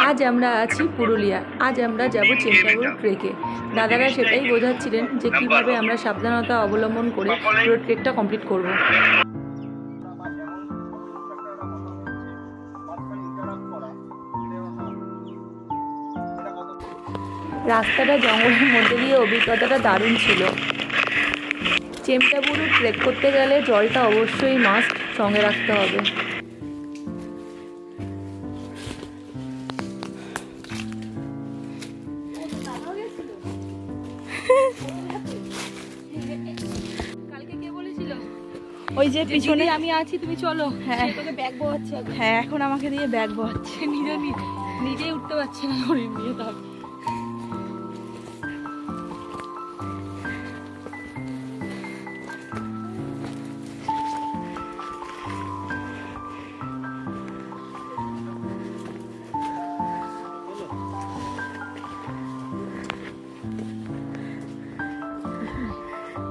আজ আমরা আছি পুরুলিয়া। আজ আমরা যাব চেম্পাবুরু ট্রেকে। দাদারা সেটাই বোঝাচ্ছিলেন যে কিভাবে আমরা সাবধানতা অবলম্বন করে পুরো ট্রেকটা কমপ্লিট করব। রাস্তাটা জঙ্গলের মধ্যে দিয়ে অভিজ্ঞতাটা দারুণ ছিল। চেম্পাবুরু ট্রেক করতে গেলে জলটা অবশ্যই মাস্ট সঙ্গে রাখতে হবে। কালকে কে বলেছিল ওই যে পিছনে আমি আছি, তুমি চলো। হ্যাঁ, তোকে ব্যাগ বহাচ্ছে। হ্যাঁ, এখন আমাকে দিয়ে ব্যাগ বহাচ্ছে। নিজেই উঠতে পারছে না, নিয়ে থাক।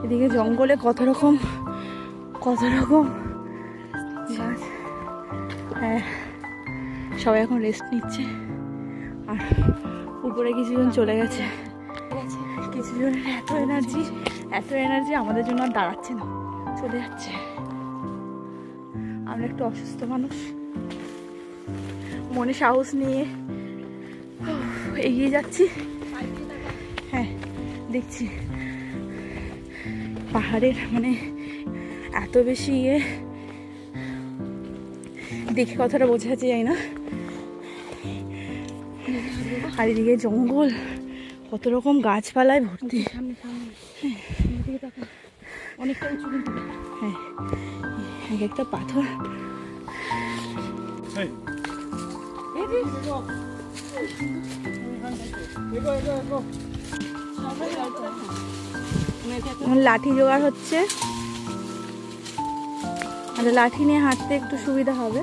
এদিকে জঙ্গলে কত রকম হ্যাঁ, সবাই এখন রেস্ট নিচ্ছে। আর উপরে কিছুজন চলে গেছে। কিছুজনের এত এনার্জি আমাদের জন্য আর দাঁড়াচ্ছে না, চলে যাচ্ছে। আমরা একটু অসুস্থ মানুষ, মনে সাহস নিয়ে এগিয়ে যাচ্ছি। হ্যাঁ, দেখছি পাহাড়ের মানে এত বেশি দেখে কথাটা বোঝাতে যায় না। আর এদিকে জঙ্গল, কত রকম গাছপালায় ভর্তি। অনেকটা উঁচু, হ্যাঁ, এক একটা পাথর। লাঠি জোগাড় হচ্ছে, আর লাঠি নিয়ে হাঁটতে একটু সুবিধা হবে।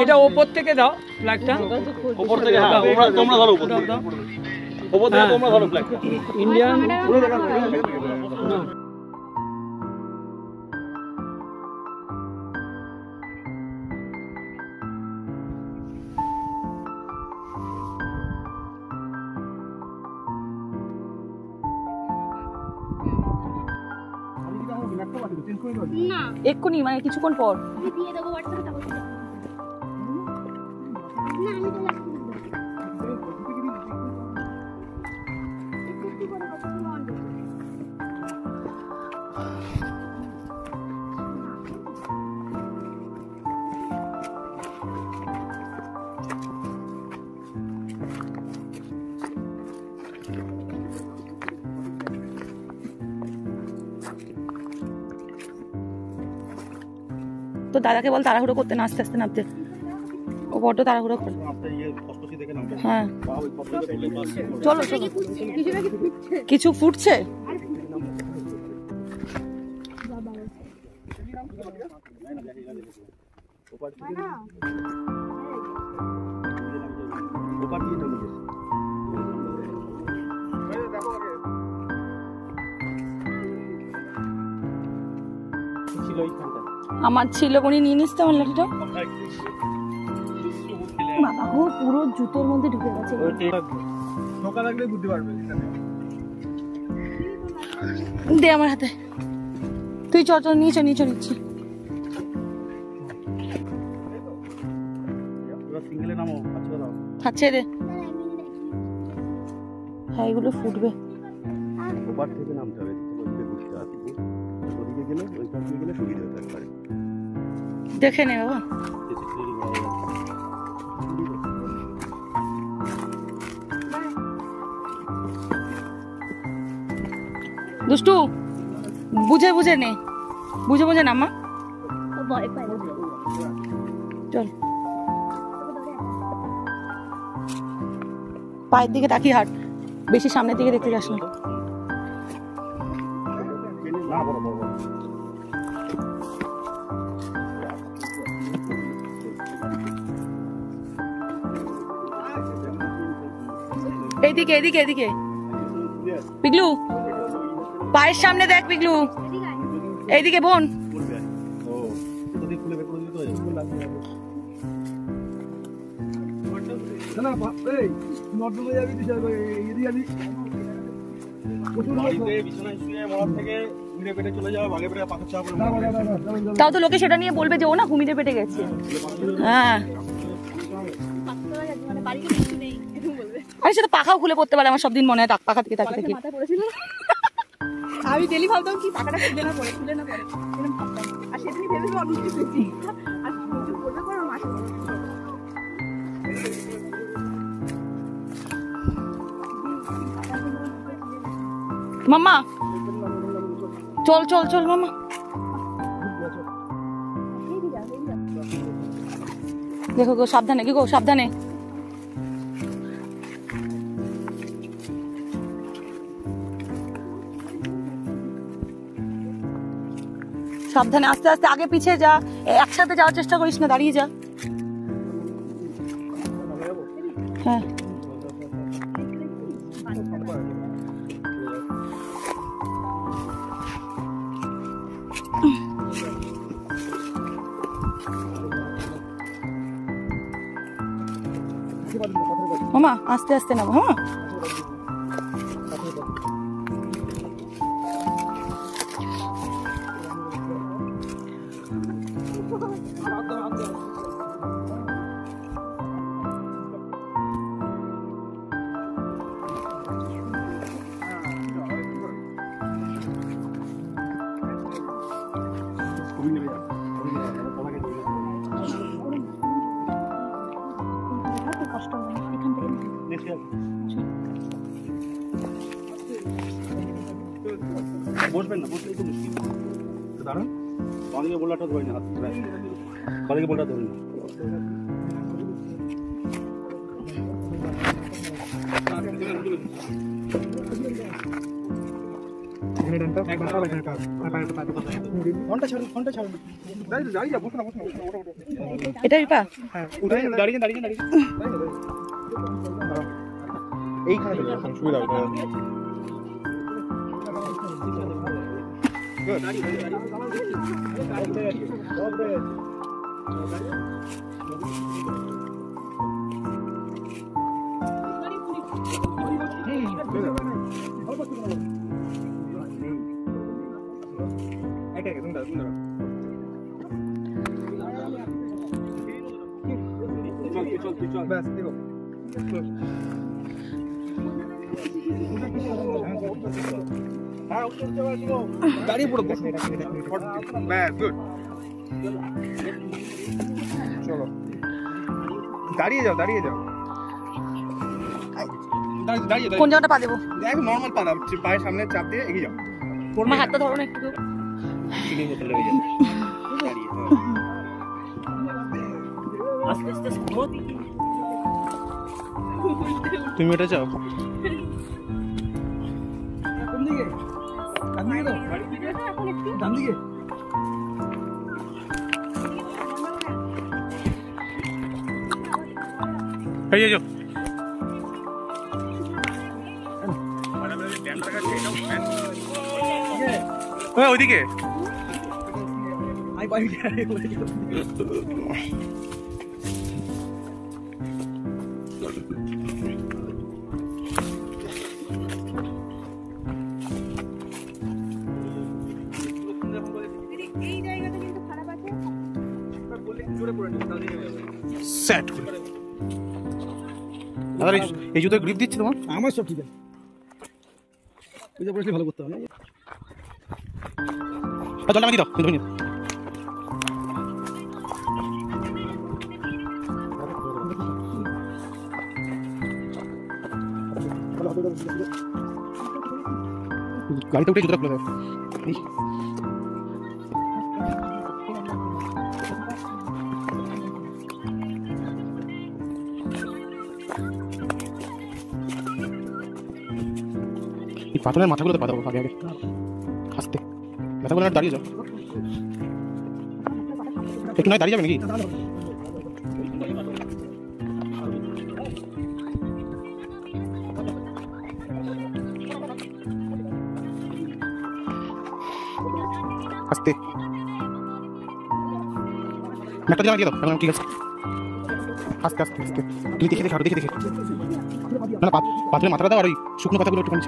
এটা ওপর থেকে দাও ফ্ল্যাগটা, ওপর থেকে তোমরা ধরো, ওপর থেকে তোমরা ধরো ফ্ল্যাগটা। ইন্ডিয়ান না এক্ষুনি, মানে কিছুক্ষণ পর দিয়ে দেবো হোয়াটসঅ্যাপে। তো দাদাকে বল তাড়াহুড়ো করতে না, আস্তে আস্তে নামতে। ও বড্ড তাড়াহুড়ো করে। হ্যাঁ, চলো চলো। কিছু ফুটছে। আমার ছিল, উনি নিয়ে নিস তো আমার লাঠিটা। বাবা গো, পুরো জুতোর মধ্যে ঢুকে গেছে। দে আমার হাতে, তুই চল নিচে নিচ্ছি। থাকছে রে, হ্যাঁ এগুলো ফুটবে। দেখে নে বাবা। দুষ্টু, বুঝে নে, বুঝে নামা। চল, পায়ের দিকে তাকিয়ে হাঁট, বেশি সামনের দিকে দেখতে যাস না। এইদিকে এদিকে এদিকে পিগলু, পায়ের সামনে দেখ পিগলু, এইদিকে বোন। তাও তো লোকে সেটা নিয়ে বলবে যে ও না ঘুমিয়ে পেটে গেছে। হ্যাঁ, আরে সেটা পাখাও খুলে পড়তে পারে। আমার সব দিন মনে হয় পাখা থেকে তাকিয়ে থেকে আমি ডেলি ভাবতাম কি পাখাটা খুলে না পড়ে, খুলে না পড়ে, আর সেদিনই ভেবেছি অনেক কিছু পেয়েছি। আর করবে পর মাসে মাম্মা চল চল চল মাম্মা। দেখো গো সাবধানে, কি গো সাবধানে। সাবধানে, আস্তে আস্তে, আগে পিছিয়ে যা, একসাথে যাওয়ার চেষ্টা করিস না, দাঁড়িয়ে যা। হ্যাঁ মামা আস্তে আস্তে নামো। হ্যাঁ বসবেন না, বসলেই তো মুশকিল। দাঁড়ান, বাঁদিকে বোল্ডারটা ধরে না, বাঁদিকে বোল্ডার ধরে না। এটা রিপা, দাঁড়িয়ে দাঁড়িয়ে দাঁড়িয়ে এইখানে সুবিধা হবে। দাঁড়িয়ে পড়ো, চলো দাঁড়িয়ে যাও, দাঁড়িয়ে যাও। কোন জায়গাটা পা দেবো? দেখ নরমাল পা দাও, পায়ের সামনে চাপ দিয়ে এগিয়ে যাও। আমার হাতটা ধরো না একটু। তুমি এটা চাও? ওইদিকে সেট আরে এই জুতো গ্রিপ দিচ্ছি তোমার? আমার সব ঠিক আছে, বুঝে পড়লে ভালো করতে হবে। চল আমি দাও তুমি গাড়িতে উঠে জুতো খুলে দাও। পাথরের মাথাগুলোতে পা দাও আগে আগে আস্তে, ব্যথাগুলো দাঁড়িয়ে যাও একটু, নয় দাঁড়িয়ে যাবে নাকি? আস্তে ম্যাটটা দিয়ে দাও এখন ঠিক আছে আস্তে আস্তে আস্তে তুমি দেখে দেখে দেখে দেখে না পাথরের মাথাটা দাও আর ওই শুকনো পাতাগুলো একটুখানি